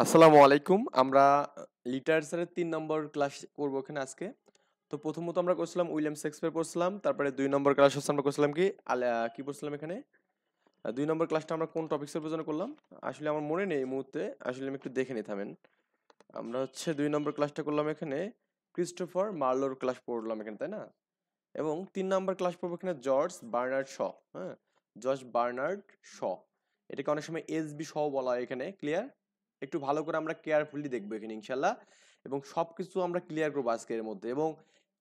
আসসালামু আলাইকুম। আমরা লিটারেচারের ৩ নম্বর ক্লাস করব এখানে আজকে। তো প্রথমত আমরা করছিলাম উইলিয়াম শেক্সপিয়ার পড়ছিলাম। তারপরে ২ নম্বর ক্লাস হচ্ছে আমরা করছিলাম কি কি পড়ছিলাম এখানে? ২ নম্বর ক্লাসটা আমরা কোন টপিকসের উপর যেন করলাম? আসলে আমার মনে নেই এই মুহূর্তে। আসলে আমি একটু দেখে নিই থামেন। আমরা হচ্ছে ২ নম্বর ক্লাসটা করলাম এখানে ক্রিস্টোফার মার্লোর ক্লাস পড়লাম এখানে, তাই না? এবং ৩ নম্বর ক্লাস পড়বো এখানে জর্জ বার্নার্ড শ, হ্যাঁ? George Bernard Shaw. এটাকে অনেক সময় এসবি শ বলা হয় এখানে, ক্লিয়ার? একটু ভালো করে আমরা কেয়ারফুলি দেখবো এখানে ইনশাল্লাহ, এবং সবকিছু আমরা ক্লিয়ার করবো আজকের মধ্যে। এবং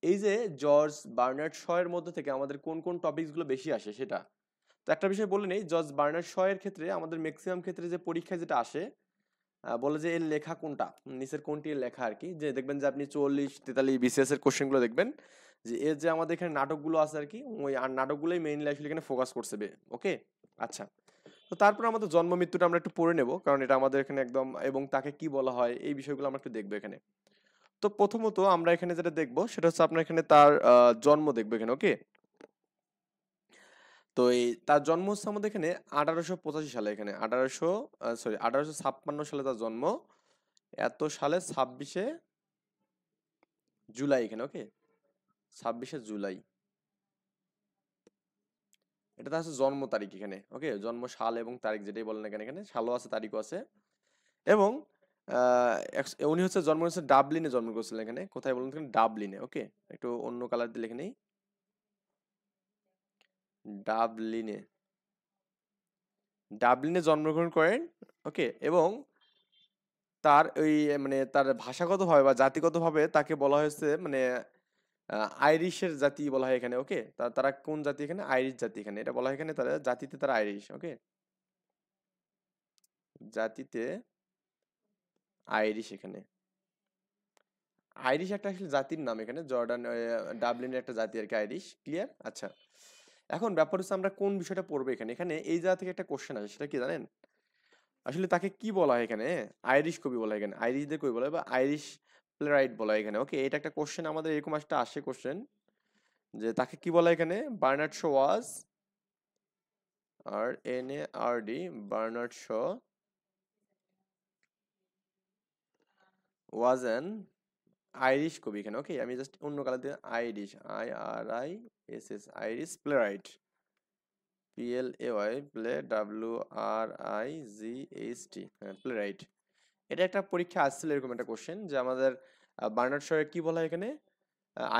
এই যে জর্জ বার্নার্ড শ এর মধ্যে থেকে আমাদের কোন কোন টপিকসগুলো বেশি আসে সেটা তো একটা বিষয় বলে নেই। জর্জ বার্নার্ড শ এর ক্ষেত্রে আমাদের ম্যাক্সিমাম ক্ষেত্রে যে পরীক্ষায় যেটা আসে, বলে যে এর লেখা কোনটা, নিচের কোনটি এর লেখা আর কি। যে দেখবেন যে আপনি ৪০, ৪৩ বিসিএস এর কোশ্চেনগুলো দেখবেন যে এর যে আমাদের এখানে নাটকগুলো আছে আর কি, ওই আর নাটকগুলোই মেইনলি আসলে এখানে ফোকাস করছে। ওকে, আচ্ছা। তো তারপর আমাদের জন্ম মৃত্যুটা আমরা একটু পড়ে নেব, কারণ এটা আমাদের এখানে একদম, এবং তাকে কি বলা হয় এই বিষয়গুলো আমরা একটু দেখবো এখানে। তো প্রথমত আমরা এখানে যেটা দেখবো সেটা হচ্ছে আপনার এখানে তার জন্ম দেখবো এখানে। ওকে, তো এই তার জন্ম হচ্ছে আমাদের এখানে 1885 সালে, এখানে 1856 সালে তার জন্ম। এত সালে 26শে জুলাই এখানে। ওকে, 26শে জুলাই, এটা তার হচ্ছে জন্ম তারিখ এখানে। ওকে, জন্ম সাল এবং তারিখ যেটাই বলেন না কেন, এখানে সালও আছে তারিখও আছে। এবং উনি হচ্ছে জন্ম হচ্ছে ডাবলিনে জন্ম করেছিলেন এখানে। কোথায় বলুন তো? ডাবলিনে। ওকে, একটু অন্য কালার দিয়ে লিখে নেই, ডাবলিনে। ডাবলিনে জন্মগ্রহণ করেন। ওকে, এবং তার ওই মানে তার ভাষাগতভাবে বা জাতিগতভাবে তাকে বলা হয়েছে মানে আইরিশের জাতি বলা হয় এখানে। ওকে, তারা কোন জাতি এখানে? আইরিশ জাতি এখানে, এটা বলা হয় এখানে। তারা জাতিতে তারা আইরিশ। ওকে, জাতিতে আইরিশ এখানে। আইরিশ একটা আসলে জাতির নাম এখানে, জর্ডান ডাবলিনের একটা জাতি আর কি, আইরিশ। ক্লিয়ার? আচ্ছা, এখন ব্যাপার হচ্ছে আমরা কোন বিষয়টা পড়বো এখানে। এখানে এই জায়গা থেকে একটা কোশ্চেন আছে, সেটা কি জানেন? আসলে তাকে কি বলা হয় এখানে? আইরিশ কবি বলা হয় এখানে, আইরিশদের কবি বলা হয় বা আইরিশ প্লেরাইট বলা হয় এখানে। ওকে, এটা একটা কোশ্চেন আমাদের এরকম একটা আসে কোশ্চেন, যে তাকে কি বলা হয় এখানে? Bernard Shaw was, RNARD, Bernard Shaw was an Irish কবি এখানে। ওকে, আমি জাস্ট অন্য কালার দিয়ে Irish, IRISS, Irish playwright, PLAY, play WRIGHT, হ্যাঁ, প্লেরাইট। এটা একটা পরীক্ষা আসছিল এরকম একটা কোশ্চেন, যে আমাদের বার্নার্ড শকে কি বলা হয় এখানে?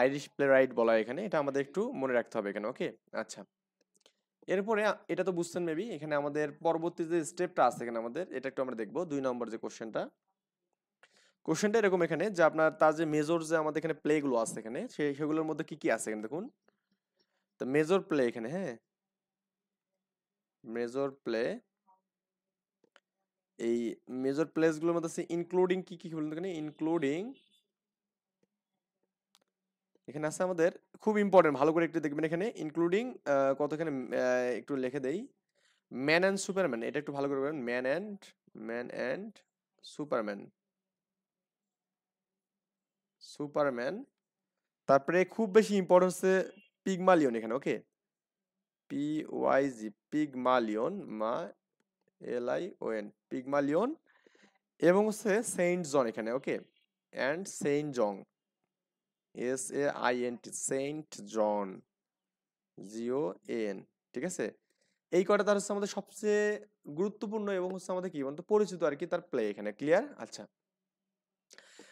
আইরিশ প্লেরাইট বলা হয় এখানে। এটা আমাদের একটু মনে রাখতে হবে এখানে। ওকে, আচ্ছা। এরপরে এটা তো বুঝছেন মেবি। এখানে আমাদের পরবর্তী যে স্টেপটা আছে এখানে আমাদের, এটা একটু আমরা দেখবো। 2 নম্বর যে কোশ্চেনটা এরকম এখানে, যে আপনার তার যে মেজর যে আমাদের এখানে প্লে গুলো আছে এখানে, সেগুলোর মধ্যে কি কি আছে এখানে দেখুন। তো মেজর প্লে এখানে, হ্যাঁ, মেজর প্লে, এই মেজর প্লেস গুলোর মধ্যে আছে ইনক্লুডিং কি কি বলুন তো এখানে? ইনক্লুডিং, এখানে আছে আমাদের খুব ইম্পর্টেন্ট, ভালো করে একটু দেখবেন এখানে। ইনক্লুডিং কত এখানে একটু লিখে দেই, ম্যান অ্যান্ড সুপারম্যান। এটা একটু ভালো করে বলবেন, ম্যান অ্যান্ড সুপারম্যান, সুপারম্যান। তারপরে খুব বেশি ইম্পর্টেন্ট হচ্ছে পিগমালিয়ন এখানে। ওকে, PYG, পিগমালিয়ন, মা LION, পিগমালিয়ন। এবং হচ্ছে সেন্ট জন এখানে। Okay, and saint John, SAINT, saint John, GOAN। ঠিক আছে, এই কয়টা তার হচ্ছে আমাদের সবচেয়ে গুরুত্বপূর্ণ এবং হচ্ছে আমাদের কি বলতো পরিচিত আর কি, তার প্লে এখানে। ক্লিয়ার? আচ্ছা,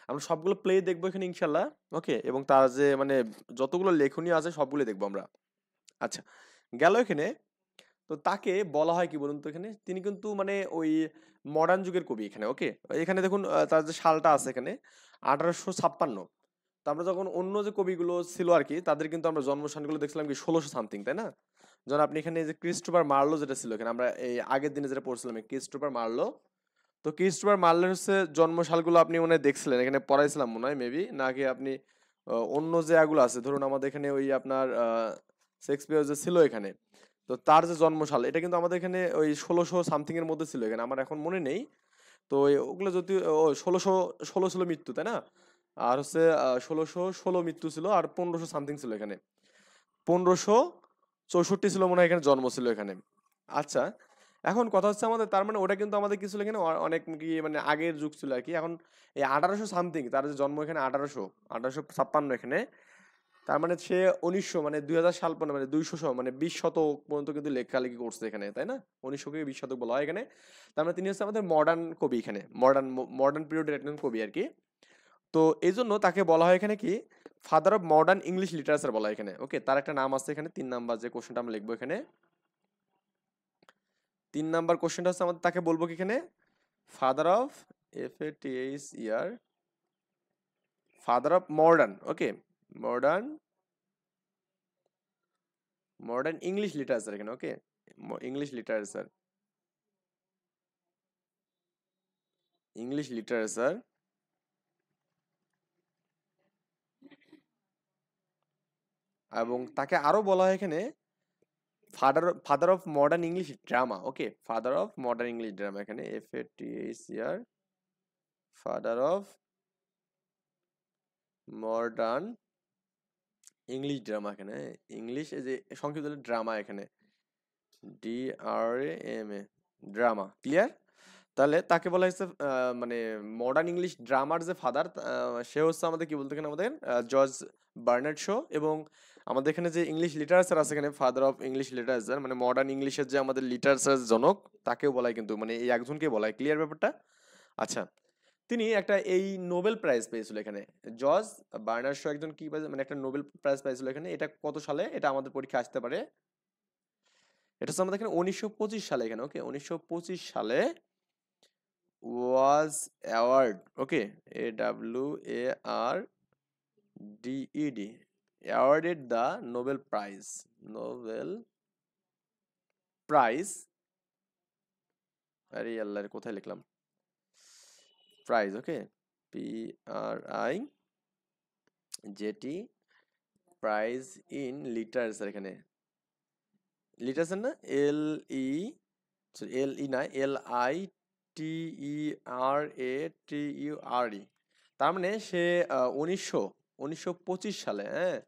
আমরা সবগুলো প্লে দেখবো এখানে ইনশাল্লাহ। ওকে, এবং তার যে মানে যতগুলো লেখনী আছে সবগুলো দেখবো আমরা। আচ্ছা, গেল এখানে। তো তাকে বলা হয় কি বলুন তো এখানে? তিনি কিন্তু মানে ওই মডার্ন যুগের কবি এখানে। ওকে, এখানে দেখুন তার যে সালটা আছে এখানে 1856। তো আমরা যখন অন্য যে কবিগুলো ছিল আর কি, তাদের কিন্তু আমরা জন্মসালগুলো দেখছিলাম কি 1600 সামথিং, তাই না? যেমন আপনি এখানে এই যে ক্রিস্টোফার মার্লো যেটা ছিল এখানে, আমরা এই আগের দিনে যেটা পড়ছিলাম ক্রিস্টোফার মার্লো। তো ক্রিস্টোফার মার্লোর হচ্ছে জন্মসালগুলো আপনি মনে হয় দেখছিলেন এখানে, পড়াইছিলাম মনে হয় মেবি, নাকি আপনি অন্য যে এগুলো আছে ধরুন আমাদের এখানে ওই আপনার শেক্সপিয়ার যে ছিল এখানে, তো তার যে জন্মসাল এটা কিন্তু আমাদের এখানে ওই 1600 সামথিং এর মধ্যে ছিল এখানে, আমার এখন মনে নেই। তো ওগুলো যদি 1616 ছিল মৃত্যু, তাই না? আর হচ্ছে 1616 মৃত্যু ছিল, আর 1500 সামথিং ছিল এখানে, 1564 ছিল মনে হয় এখানে জন্ম ছিল এখানে। আচ্ছা, এখন কথা হচ্ছে আমাদের, তার মানে ওটা কিন্তু আমাদের কি ছিল এখানে অনেক কি মানে আগের যুগ ছিল আর কি। এখন এই 1800 সামথিং, তার যে জন্ম এখানে 1856 এখানে, তার মানে সে 1900 মানে 2000 সাল পর্যন্ত মানে 200 মানে 20 শতক পর্যন্ত কিন্তু লেখালেখি করছে এখানে, তাই না? 1900 কে 20 শতক বলা হয় এখানে। তার মানে তিনি হচ্ছে আমাদের মডার্ন কবি এখানে, মডার্ন পিরিয়ডের একজন কবি আর কি। তো এই জন্য তাকে বলা হয় এখানে কি, father of modern English literature বলা হয় এখানে। ওকে, তার একটা নাম আছে এখানে। 3 নাম্বার যে কোশ্চেনটা আমরা লিখবো এখানে, 3 নাম্বার কোশ্চেনটা হচ্ছে আমাদের, তাকে বলবো কি এখানে, father of, FATHER, father of modern, okay, modern modern English literature এখানে। ওকে, ইংলিশ লিটারেচার, ইংলিশ লিটারেচার। এবং তাকে আরো বলা হয় এখানে father of modern English drama. Okay, father of modern English drama এখানে, FATHER, father of modern English drama এখানে, English এই যে সংক্ষিপ্ত ড্রামা এখানে, DRAMA, ড্রামা। ক্লিয়ার? তাহলে তাকে বলা হয়েছে মানে মডার্ন ইংলিশ ড্রামার যে ফাদার, সে হচ্ছে আমাদের কি বলতে এখানে আমাদের জর্জ বার্নার্ড শো। এবং আমাদের এখানে যে ইংলিশ লিটারেচার আছে এখানে, ফাদার অফ ইংলিশ লিটারেচার মানে মডার্ন ইংলিশের যে আমাদের লিটারেচার জনক, তাকেও বলা হয় কিন্তু, মানে এই একজনকে বলা হয়। ক্লিয়ার ব্যাপারটা? আচ্ছা, তিনি একটা এই নোবেল প্রাইজ পেয়েছিল এখানে। জর্জ বার্নার্ড শো একজন কি মানে একটা নোবেল প্রাইজ পেয়েছিল এখানে। এটা কত সালে? এটা আমাদের পরীক্ষা আসতে পারে। এটা হচ্ছে আমাদের এখানে 1925 সালে এখানে। ওকে, 1925 সালে was award, okay, AWARDED, awarded the Nobel prize, Nobel prize, আরে আল্লাহ কোথায় লিখলাম, prize, okay, PRIZET, prize in literature এখানে, লিটারেচার না, LE না, LITERATURE। তার মানে সে 1925 সালে, হ্যাঁ,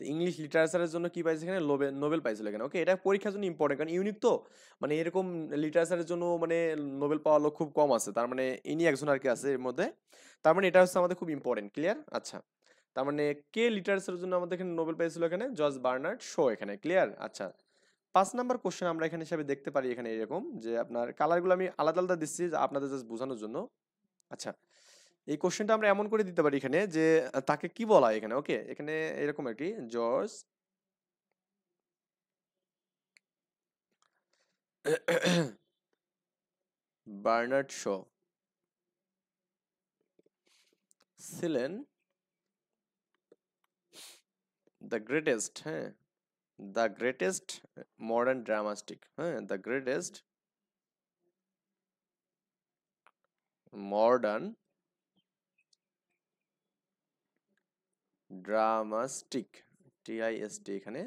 ইংলিশ লিটারেচারের জন্য কি পাইছে এখানে, নোবেল পাইছিল এখানে। ওকে, এটা পরীক্ষার জন্য ইম্পর্টেন্ট, কারণ ইউনিক তো, মানে এরকম লিটারেচারের জন্য মানে নোবেল পাওয়া লোক খুব কম আছে। তার মানে ইনি একজন আর কি আছে এর মধ্যে। তার মানে এটা হচ্ছে আমাদের খুব ইম্পর্টেন্ট। ক্লিয়ার? আচ্ছা, তার মানে কে লিটারেচারের জন্য আমাদের এখানে নোবেল পেয়েছিল এখানে, জর্জ বার্নার্ড শো এখানে। ক্লিয়ার? আচ্ছা, 5 নাম্বার কোশ্চেন আমরা এখানে হিসাবে দেখতে পারি এখানে এরকম যে, আপনার কালারগুলো আমি আলাদা আলাদা দিচ্ছি আপনাদের জাস্ট বোঝানোর জন্য। আচ্ছা, এই কোশ্চেনটা আমরা এমন করে দিতে পারি এখানে যে, তাকে কি বলা হয় এখানে। ওকে, এখানে এরকম আর কি, জর্জ বার্নার্ড শো ছিলেন দ্য গ্রেটেস্ট, হ্যাঁ, দ্য গ্রেটেস্ট মডার্ন ড্রামাস্টিক, হ্যাঁ, দ্য গ্রেটেস্ট মডার্ন ড্রামাস্টিক, TIST এখানে।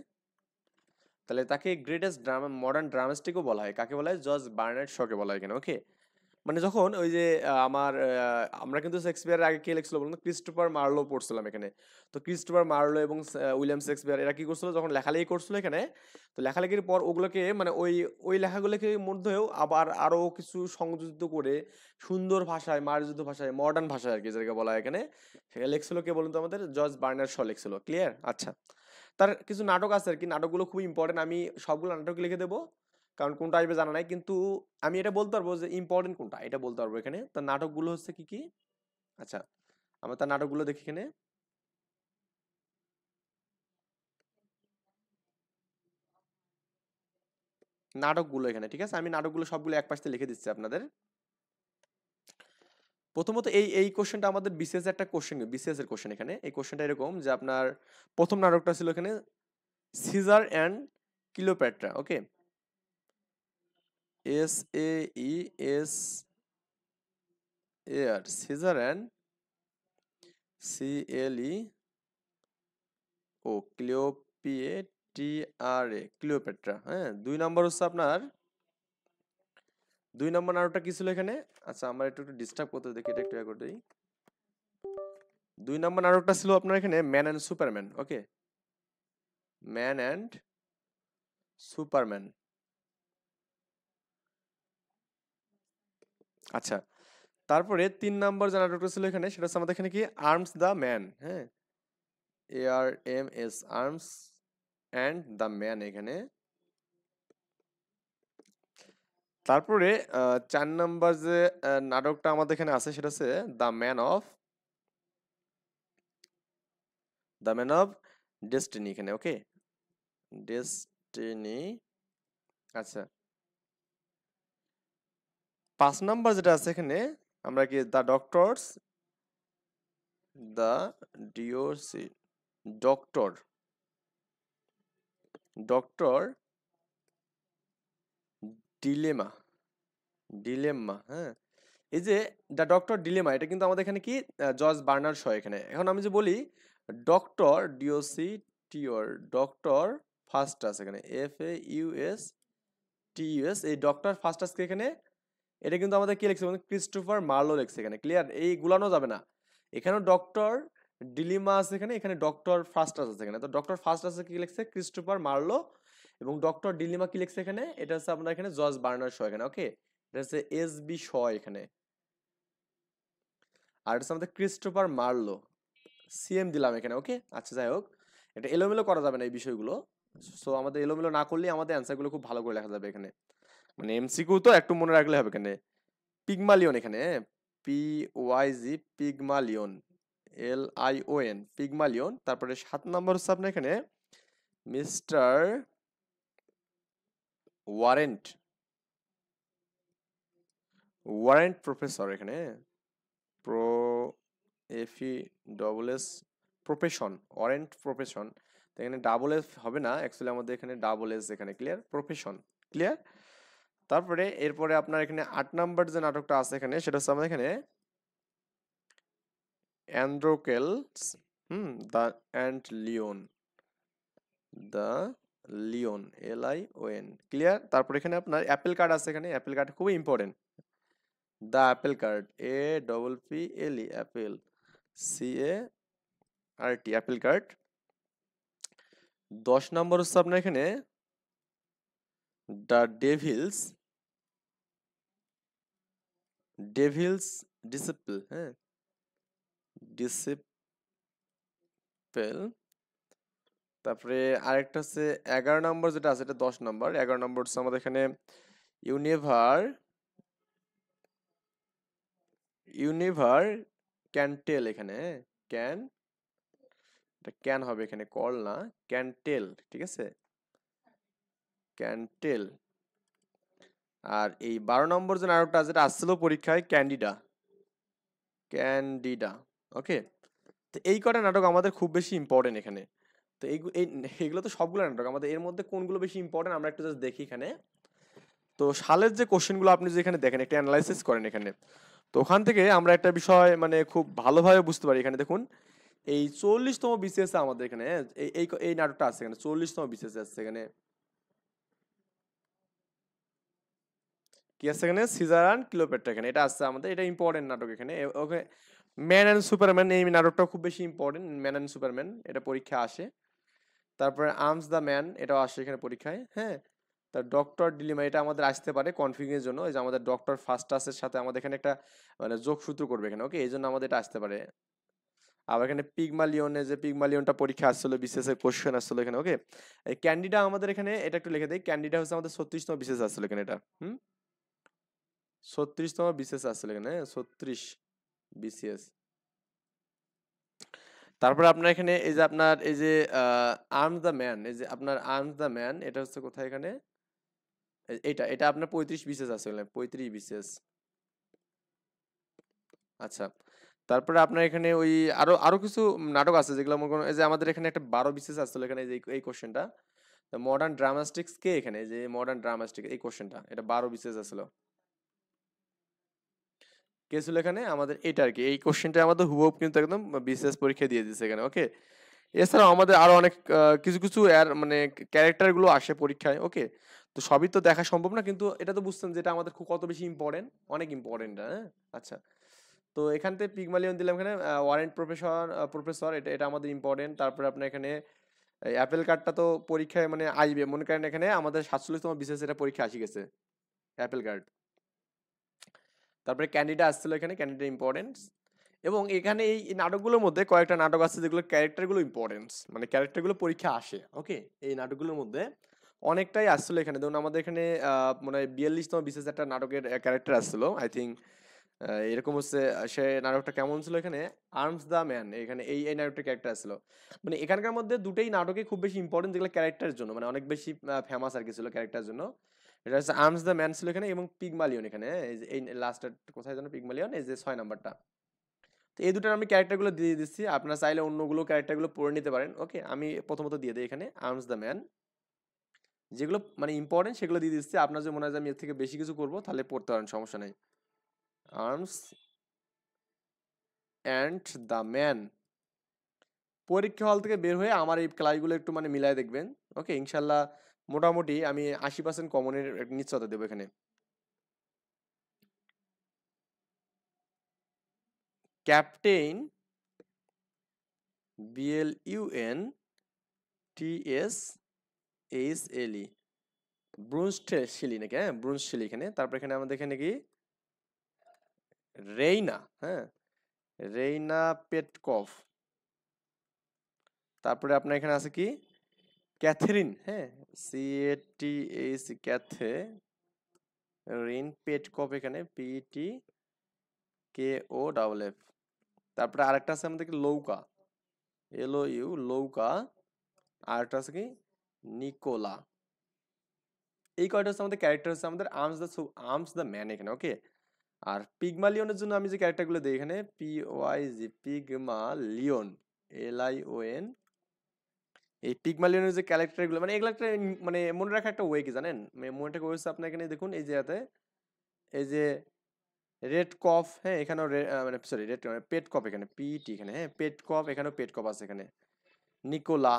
তাহলে তাকে গ্রেটেস্ট মডার্ন ড্রামাস্টিকও বলা হয়। কাকে বলা হয়? জর্জ বার্নার্ড শকে বলা হয় এখানে। ওকে, মানে যখন ওই যে আমরা কিন্তু শেক্সপিয়ারের আগে কে লিখছিল বলুন তো? ক্রিস্টোফার মার্লো পড়ছিলাম এখানে। তো ক্রিস্টোফার মার্লো এবং উইলিয়াম শেক্সপিয়ার এরা কি করছিল যখন লেখালেখি করছিল এখানে, তো লেখালেখির পর ওগুলোকে মানে ওই ওই লেখাগুলোকে মধ্যেও আবার আরো কিছু সংযোজিত করে সুন্দর ভাষায়, মার্জিত ভাষায়, মডার্ন ভাষায় আর কি, যেটাকে বলা হয় এখানে, সেটা লিখছিল কে বলুন তো? আমাদের জর্জ বার্নার্ড শ লিখছিল। ক্লিয়ার? আচ্ছা, তার কিছু নাটক আছে আর কি, নাটকগুলো খুবই ইম্পর্টেন্ট। আমি সবগুলো নাটক লিখে দেবো, কারণ কোনটা আসবে জানা নাই, কিন্তু আমি এটা বলতে পারবো যে ইম্পর্টেন্ট কোনটা, এটা বলতে পারবো এখানে। তার নাটকগুলো হচ্ছে কি কি? আচ্ছা, আমরা তার নাটকগুলো দেখি এখানে। নাটকগুলো এখানে, ঠিক আছে, আমি নাটকগুলো সবগুলো এক পাশে লিখে দিচ্ছি আপনাদের। প্রথমত এই এই কোশ্চেনটা আমাদের বিসিএস একটা কোশ্চেন, বিসিএস এর কোশ্চেন এখানে। এই কোশ্চেনটা এরকম যে, আপনার প্রথম নাটকটা ছিল এখানে Caesar and Cleopatra. Okay, SAESAR, Caesar and Cleopatra, হ্যাঁ। 2 নম্বর হচ্ছে আপনার, 2 নম্বর নাটকটা কি ছিল এখানে? আচ্ছা, আমরা একটু একটু ডিস্টার্ব করতে দেখি, এটা একটু ইয়ে করে দিই। 2 নম্বর নাটকটা ছিল আপনার এখানে man and Superman. Okay, man and Superman, আচ্ছা, তারপরে 3 নাম্বার যে নাটকটা ছিল এখানে সেটা হচ্ছে আমাদের এখানে কি আর্মস দ্য ম্যান, হ্যাঁ, ARMS arms and the man এখানে। তারপরে 4 নাম্বার যে নাটকটা আমাদের এখানে আছে সেটা হচ্ছে দ্য ম্যান অফ ডেস্টিনি এখানে, ওকে, ডেস্টিনি। আচ্ছা, 5 নাম্বার যেটা আছে এখানে আমরা কি the doctors, the DOC, doctor, doctor dilemma, dilemma, হ্যাঁ। এই যে দ্য ডক্টর ডিলেমা এটা কিন্তু আমাদের এখানে কি জর্জ বার্নার্ড শ এখানে। এখন আমি যে বলি ডক্টর ডিওসি টিওর, ডক্টর ফাস্টাস এখানে FAUSTUS, এই ডক্টর ফাস্টাসকে এখানে এটা কিন্তু আমাদের কি লিখছে ক্রিস্টোফার মার্লো লিখছে এখানে, ক্লিয়ার, এই গুলানো যাবে না। এখানেও ডক্টর ডিলিমা আছে এখানে, এখানে ডক্টর ফাস্টাস আছে এখানে। তো ডক্টর ফাস্টাস কি লিখছে ক্রিস্টোফার মার্লো, এবং ডক্টর ডিলিমা কি লিখছে এখানে, এটা হচ্ছে আপনার এখানে জর্জ বার্নার্ড শ এখানে, ওকে, এটা হচ্ছে SB শ এখানে। আর এটা হচ্ছে আমাদের ক্রিস্টোফার মার্লো, CM দিলাম এখানে, ওকে। আচ্ছা, যাই হোক, এটা এলোমেলো করা যাবে না এই বিষয়গুলো। সো আমাদের এলোমেলো না করলেই আমাদের অ্যান্সারগুলো খুব ভালো করে লেখা যাবে এখানে, মানে MCQ তো একটু মনে রাখলে হবে এখানে। পিগমালিয়ন এখানে, PYG, পিগমালিয়ন, LION, পিগমালিয়ন। তারপরে 7 নম্বর হচ্ছে আপনার এখানে মিস্টার ওয়ারেন্ট, ওয়ারেন্ট প্রফেসর এখানে, pro FESS, profession, warrant profession. এখানে ডাবল এস হবে না অ্যাকচুয়ালি, আমাদের এখানে ডাবল এস এখানে, ক্লিয়ার, প্রফেশন, ক্লিয়ার। তারপরে এরপরে আপনার এখানে 8 নাম্বার যে নাটকটা আছে এখানে সেটা হচ্ছে আমাদের এখানে Androcles, the and lion, the lion, LION, clear. তারপর এখানে আপনার অ্যাপেল কার্ড আছে এখানে, অ্যাপেল কার্ড খুবই important, the apple cart, APPLE, apple, CART, apple cart. 10 number হচ্ছে আপনার এখানে দ্য ডেভিলস, ডেভিলস ডিসিপল, হ্যাঁ, ডিসিপল। তারপরে আরেকটা হচ্ছে 11 নম্বর যেটা আছে এটা 10 নম্বর, 11 নম্বর হচ্ছে আমাদের এখানে ইউনিভার, ইউনিভার ক্যান্টেল এখানে, ক্যান, এটা ক্যান হবে এখানে, কল না, ক্যান্টেল, ঠিক আছে, ক্যান্টেল। আর এই 12 নম্বর যে নাটকটা যেটা আসছিল পরীক্ষায়, ক্যান্ডিডা, ক্যান্ডিডা, ওকে। তো এই কটা নাটক আমাদের খুব বেশি ইম্পর্টেন্ট এখানে। তো এইগুলো তো সবগুলো নাটক আমাদের, এর মধ্যে কোনগুলো বেশি ইম্পর্টেন্ট আমরা একটু জাস্ট দেখি এখানে। তো সালের যে কোশ্চেনগুলো আপনি যে এখানে দেখেন, একটা অ্যানালাইসিস করেন এখানে, তো ওখান থেকে আমরা একটা বিষয় মানে খুব ভালোভাবে বুঝতে পারি। এখানে দেখুন এই 40তম BCS আমাদের এখানে, এই এই এই নাটকটা আছে এখানে, 40তম BCS আছে এখানে, কি আছে এখানে, সিজার অ্যান্ড ক্লিওপেট্রা এখানে, এটা আছে আমাদের, এটা ইম্পর্টেন্ট নাটক এখানে। ওকে, ম্যান অ্যান্ড সুপারম্যান, এই নাটকটা খুব বেশি ইম্পর্টেন্ট, ম্যান অ্যান্ড সুপারম্যান, এটা পরীক্ষা আসে। তারপরে আর্মস দ্য ম্যান, এটাও আসে এখানে পরীক্ষায়, হ্যাঁ। তার ডক্টর ডিলিমা, এটা আমাদের আসতে পারে কনফিউজিং এর জন্য, এই যে আমাদের ডক্টর ফাস্টাসের সাথে আমাদের এখানে একটা মানে যোগসূত্র করবে এখানে, ওকে, এই জন্য আমাদের এটা আসতে পারে। আবার এখানে পিগমালিয়নে, যে পিগমালিয়নটা পরীক্ষা আসছিল, বিসিএস এর কোশ্চেন আসছিল এখানে, ওকে। এই ক্যান্ডিডা আমাদের এখানে, এটা একটু লিখে দেই, ক্যান্ডিডা হচ্ছে আমাদের 36তম বিসিএস আসছিল এখানে, এটা 36তম বিসিএস আসছিল এখানে, 36 BCS। তারপরে আপনার এখানে এই যে আপনার এই যে আর্মস দ্য ম্যান, এই যে আপনার আর্মস দ্য ম্যান, এটা হচ্ছে কোথায় এখানে, এটা এটা আপনার 35 BCS আছে এখানে, 35 BCS। আচ্ছা, তারপরে আপনার এখানে ওই আরো আরো কিছু নাটক আছে যেগুলো মনে করেন, এই যে আমাদের এখানে একটা 12 BCS আসছিল এখানে, এই যে এই কোশ্চেনটা, মডার্ন ড্রামাস্টিক্স কে এখানে, এই যে মডার্ন ড্রামাস্টিক, এই কোশ্চেনটা, এটা 12 BCS আসছিল, কে ছিল এখানে আমাদের, এটা আর কি, এই কোশ্চেনটা আমাদের হুবহু কিন্তু একদম BCS পরীক্ষা দিয়ে দিচ্ছে এখানে, ওকে। এছাড়াও আমাদের আরো অনেক কিছু কিছু এর মানে ক্যারেক্টার গুলো আসে পরীক্ষায়, ওকে। তো সবই তো দেখা সম্ভব না, কিন্তু এটা তো বুঝছেন যেটা আমাদের খুব কত বেশি ইম্পর্টেন্ট, অনেক ইম্পর্টেন্ট, হ্যাঁ। আচ্ছা, তো এখান থেকে পিগমালিয়ন দিলাম এখানে, ওয়ারেন্ট প্রফেসর, প্রফেসর, এটা এটা আমাদের ইম্পর্টেন্ট। তারপরে আপনার এখানে অ্যাপেল কার্ডটা তো পরীক্ষায় মানে আসবে, মনে করেন এখানে আমাদের 47তম BCS এটা পরীক্ষা আসি গেছে, অ্যাপেল কার্ড। তারপরে ক্যান্ডিডা আসছিল এখানে, ক্যান্ডিডা ইম্পর্টেন্স। এবং এখানে এই নাটকগুলোর মধ্যে কয়েকটা নাটক আছে যেগুলো ক্যারেক্টারগুলো ইম্পর্টেন্স, মানে ক্যারেক্টারগুলো পরীক্ষা আসে। ওকে, এই নাটকগুলোর মধ্যে অনেকটাই আসছিল এখানে। ধরুন আমাদের এখানে মানে 42তম বিশেষ একটা নাটকের ক্যারেক্টার আসছিল, আই থিঙ্ক এরকম হচ্ছে। সে নাটকটা কেমন ছিল এখানে, আর্মস দ্য ম্যান, এখানে এই নাটকটা ক্যারেক্টার আসছিল। মানে এখানকার মধ্যে দুটোই নাটকে খুব বেশি ইম্পর্টেন্ট, যেগুলো ক্যারেক্টারের জন্য মানে অনেক বেশি ফেমাস আর কি ছিল ক্যারেক্টারের জন্য। এটা হচ্ছে আর্মস দ্য ম্যান ছিল এখানে, এবং পিগমালিয়ন এখানে, এই লাস্টের কোথায় যেন পিগমালিয়ন, এই যে 6 নাম্বারটা। তো এই দুটোর আমি ক্যারেক্টারগুলো দিয়ে দিচ্ছি, আপনারা চাইলে অন্যগুলো ক্যারেক্টারগুলো পড়ে নিতে পারেন। ওকে, আমি প্রথমত দিয়ে দিই এখানে আর্মস দ্য ম্যান, যেগুলো মানে ইম্পর্টেন্ট সেগুলো দিয়ে দিচ্ছি। আপনার যদি মনে হয় যে আমি এর থেকে বেশি কিছু করবো তাহলে পড়তে পারেন, সমস্যা নেই। Arms and the man. পরীক্ষা হল থেকে বের হয়ে আমার এই ক্লাসগুলো একটু মানে মিলাই দেখবেন। ওকে, ইনশাল্লাহ মোটামুটি আমি 80% কমনের নিশ্চয়তা দেবো এখানে। ক্যাপ্টেন, BLUNTSHLE, ব্রুনশেলি নাকি, হ্যাঁ ব্রুনশেলি এখানে। তারপর এখানে আমাদের এখানে কি রেইনা, হ্যাঁ রেইনা পেটকফ। তারপরে আপনার এখানে আছে কি ক্যাথেরিন, হ্যাঁ CATH, ক্যাথেরিন পেটকফ এখানে PTKOFF। তারপরে আরেকটা আছে আমাদের কি লৌকা, LOU লৌকা। আরেকটা আছে কি নিকোলা। এই কয়টা হচ্ছে আমাদের ক্যারেক্টার, হচ্ছে আমাদের আর্মস দ্য ম্যান এখানে। ওকে, আর পিগমালিয়নের জন্য আমি যে ক্যারেক্টারগুলো দিই এখানে PYG, পিগমালিয়ন, LION। এই পিগমালিয়নের যে ক্যারেক্টারগুলো মানে এগুলো একটা মানে মনে রাখা একটা ওয়ে কি জানেন, মনে রাখা হচ্ছে আপনার এখানে দেখুন এই যে এই যে রেড কফ, হ্যাঁ এখানেও মানে সরি রেড পেট কফ এখানে PT এখানে, হ্যাঁ পেট কফ, এখানেও পেট কফ আছে এখানে নিকোলা।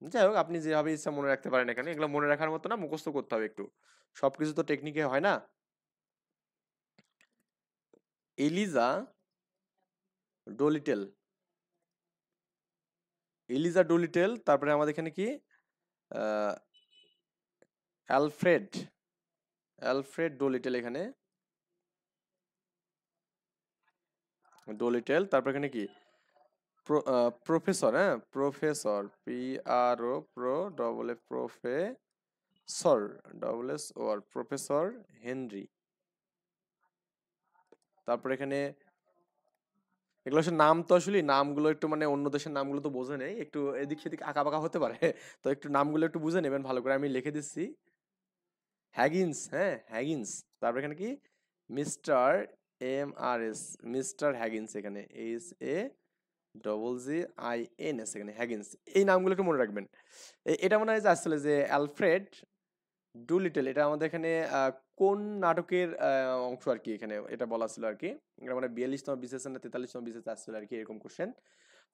যাই হোক, আপনি যেভাবে ইচ্ছা মনে রাখতে পারেন এখানে, এগুলো মনে রাখার মতো না, মুখস্থ করতে হবে একটু, সবকিছু তো টেকনিকে হয় না। Eliza Doolittle, Eliza Doolittle. তারপরে আমাদের এখানে কি অ্যালফ্রেড, অ্যালফ্রেড ডোলিটেল এখানে ডোলিটেল। তারপর এখানে কি প্রফেসর, হ্যাঁ প্রফেসর PRO, প্রফেসর হেনরি। তারপর এখানে এগুলো আসলে নাম, তো আসলে নামগুলো একটু মানে অন্য দেশের নামগুলো তো বোঝে নেই, একটু এদিক সেদিক আঁকা বাঁকা হতে পারে তো একটু নামগুলো একটু বুঝে নেবেন ভালো করে, আমি লিখে দিচ্ছি। হ্যাগিন্স, হ্যাঁ হ্যাগিন্স। তারপর এখানে কি মিস্টার MRS, মিস্টার হ্যাগিন্স এখানে HAGGINS এখানে হ্যাগিন্স। এই নামগুলো একটু মনে রাখবেন। এটা মনে হয় যে আসলে যে অ্যালফ্রেড ডুলিটল, এটা আমাদের এখানে কোন নাটকের অংশ আর কি, এখানে এটা বলা ছিল আর কি। এটা মানে 42তম বিশেষ না 43তম বিশেষ আসছিল আর কি, এরকম কোশ্চেন।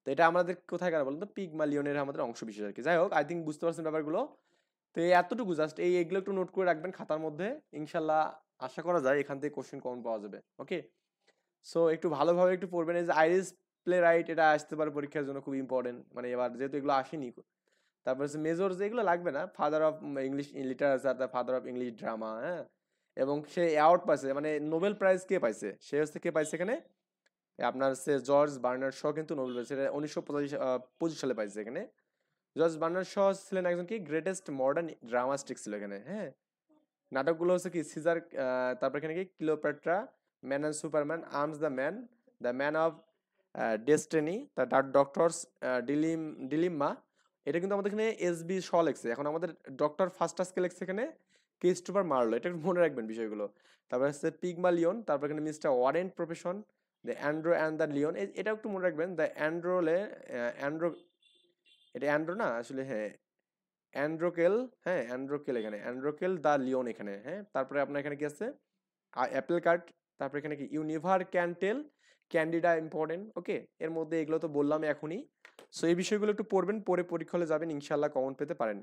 তো এটা আমাদের কোথায় কার বলতো, পিগমালিয়নের আমাদের অংশ বিশেষ আর কি। যাই হোক, আই থিঙ্ক বুঝতে পারছেন ব্যাপারগুলো। তো এই এতটুকু জাস্ট এগুলো একটু নোট করে রাখবেন খাতার মধ্যে, ইনশাল্লাহ আশা করা যায় এখান থেকে কোশ্চেন কমন পাওয়া যাবে। ওকে, সো একটু ভালোভাবে একটু পড়বেন। এই যে আইরিশ প্লে রাইট, এটা আসতে পারে পরীক্ষার জন্য, খুব ইম্পর্টেন্ট, মানে এবার যেহেতু এগুলো আসেনি। তারপর হচ্ছে মেজর, যেগুলো লাগবে না, father of English literature, father of English drama, হ্যাঁ। এবং সে অ্যাওয়ার্ড পাইছে, মানে নোবেল প্রাইজ কে পাইছে, সে হচ্ছে কে পাইছে এখানে, আপনার হচ্ছে জর্জ বার্নার্ড শ, কিন্তু নোবেল প্রাইজ সেটা 1925 সালে পাইছে এখানে। জর্জ বার্নার্ড শ ছিলেন একজন কি গ্রেটেস্ট মডার্ন ড্রামাস্টিক ছিল এখানে, হ্যাঁ। নাটকগুলো হচ্ছে কি সিজার, তারপর এখানে কি Cleopatra, man and Superman, arms the man of destiny, তার ডক্টরস ডিলিম্মা। এটা কিন্তু আমাদের এখানে SB শ লেখছে, এখন আমাদের ডক্টর ফাস্টাসকে লেখছে এখানে ক্রিস্টোফার মার্লো, এটা একটু মনে রাখবেন বিষয়গুলো। তারপর হচ্ছে পিগমালিয়ন, তারপর এখানে mister Warren's profession, the Andro and the lion, এটা একটু মনে রাখবেন। দ্য অ্যান্ড্রো, এটা অ্যান্ড্রো না আসলে, হ্যাঁ অ্যান্ড্রোকেল, হ্যাঁ অ্যান্ড্রোকেল এখানে, অ্যান্ড্রোকেল দ্য লিওন এখানে, হ্যাঁ। তারপরে আপনার এখানে কি আছে অ্যাপেল কার্ট। তারপরে এখানে কি ইউনিভার ক্যান্টেল, ক্যান্ডিডা ইম্পর্টেন্ট। ওকে, এর মধ্যে এগুলো তো বললাম এখনই। সো এই বিষয়গুলো একটু পড়বেন, পরে পরীক্ষা হলে যাবেন, ইনশাল্লাহ কমন পেতে পারেন।